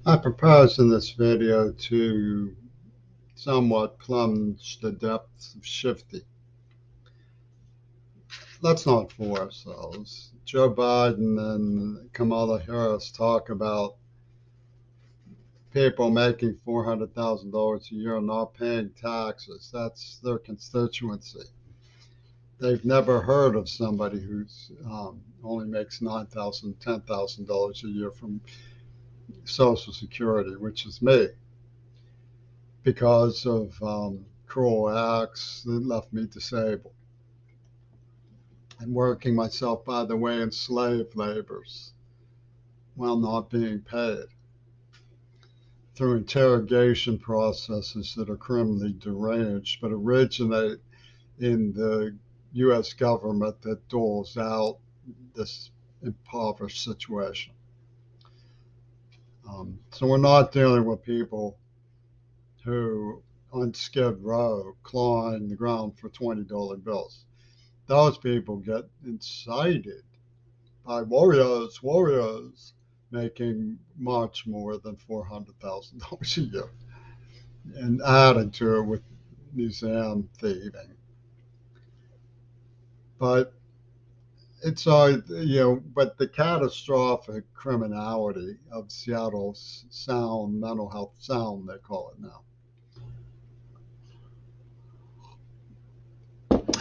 I propose in this video to somewhat plunge the depths of shifty. Let's not fool ourselves. Joe Biden and Kamala Harris talk about people making $400,000 a year not paying taxes. That's their constituency. They've never heard of somebody who's only makes $9,000, $10,000 a year from Social Security, which is me, because of cruel acts that left me disabled and working myself by the way in slave labors while not being paid through interrogation processes that are criminally deranged but originate in the U.S. government that doles out this impoverished situation. So we're not dealing with people who on Skid Row clawing the ground for $20 bills. Those people get incited by warriors making much more than $400,000 a year, and added to it with museum thieving. But it's but the catastrophic criminality of Seattle's sound, mental health sound, they call it now,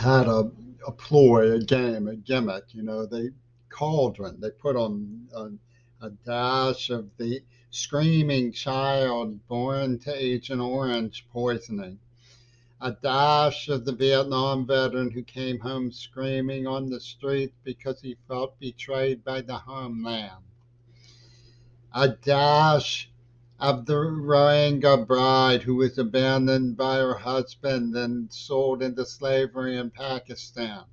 had a ploy, a game, a gimmick. They cauldron. They put on a dash of the screaming child born to Agent Orange poisoning, a dash of the Vietnam veteran who came home screaming on the street because he felt betrayed by the homeland, a dash of the Rohingya bride who was abandoned by her husband and sold into slavery in Pakistan,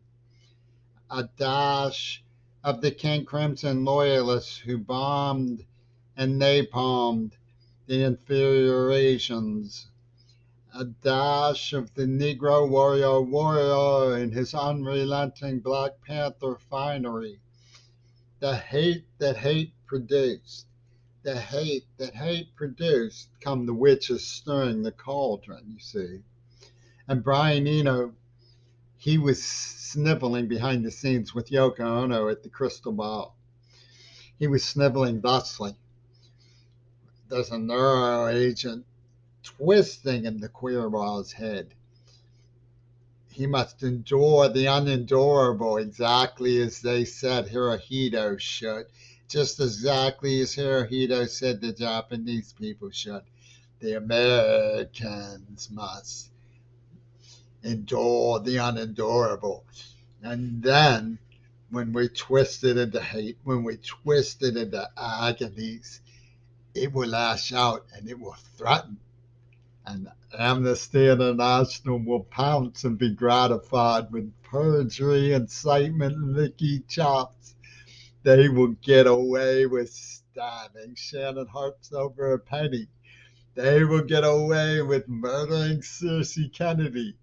a dash of the King Crimson loyalists who bombed and napalmed the inferior Asians, a dash of the Negro warrior in his unrelenting Black Panther finery, the hate that hate produced. The hate that hate produced come the witches stirring the cauldron, you see. And Brian Eno, he was sniveling behind the scenes with Yoko Ono at the Crystal Ball. He was sniveling thusly. There's a neuro agent twisting in the queerball's head. He must endure the unendurable, exactly as they said Hirohito should. Just exactly as Hirohito said the Japanese people should. The Americans must endure the unendurable. And then, when we twist it into hate, when we twist it into agonies, it will lash out and it will threaten. And Amnesty International will pounce and be gratified with perjury, incitement, licky chops. They will get away with stabbing Shannon Harps over a penny. They will get away with murdering Circe Kennedy.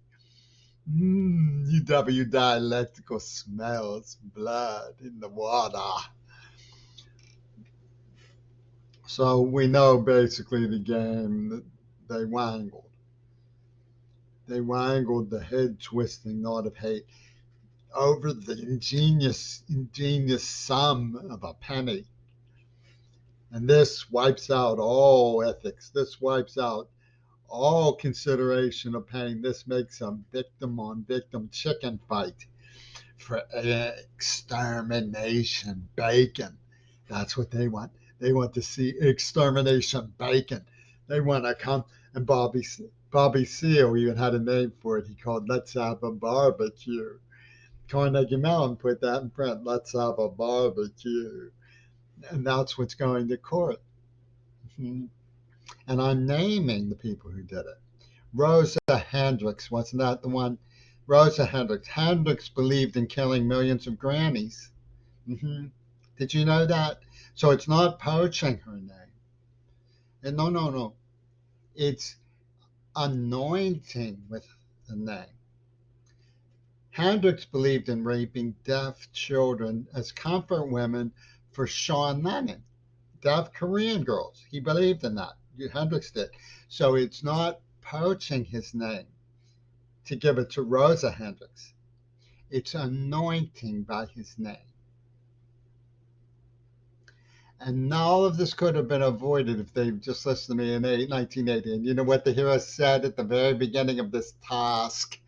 UW dialectical smells blood in the water. So we know basically the game that they wangled. They wangled the head twisting knot of hate over the ingenious sum of a penny. And this wipes out all ethics. This wipes out all consideration of pain. This makes a victim on victim chicken fight for extermination bacon. That's what they want. They want to see extermination bacon. They want to come, and Bobby Seale even had a name for it. He called Let's Have a Barbecue. Carnegie Mellon put that in print. Let's have a barbecue. And that's what's going to court. And I'm naming the people who did it. Rosa Hendricks, wasn't that the one? Rosa Hendricks. Hendricks believed in killing millions of grannies. Did you know that? So it's not poaching her name. And no. It's anointing with the name. Hendricks believed in raping deaf children as comfort women for Sean Lennon. deaf Korean girls. He believed in that. Hendrix did. So it's not poaching his name to give it to Rosa Hendrix. It's anointing by his name. And all of this could have been avoided if they just listened to me in 1980. And you know what the hero said at the very beginning of this task?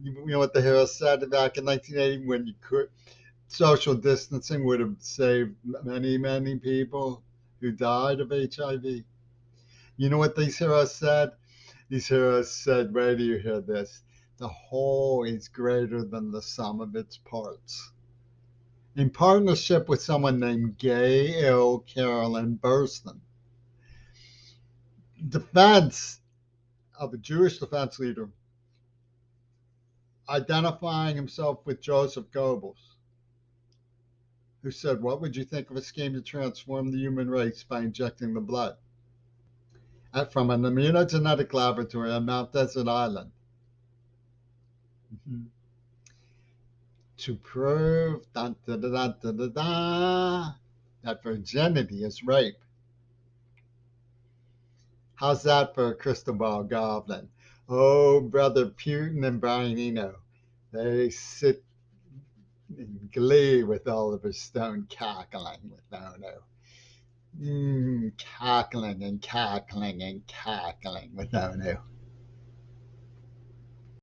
You know what the hero said back in 1980 when you could social distancing would have saved many, many people who died of HIV. You know what these heroes said? These heroes said, where do you hear this? The whole is greater than the sum of its parts. In partnership with someone named Gay L. Carolyn Burston, defense of a Jewish defense leader identifying himself with Joseph Goebbels, who said, what would you think of a scheme to transform the human race by injecting the blood? From an immunogenetic laboratory on Mount Desert Island. Mm-hmm. To prove that virginity is rape. How's that for a crystal ball goblin? Oh, brother Putin and Brian Eno, they sit in glee with Oliver Stone cackling with Ono. Cackling and cackling and cackling with Ono.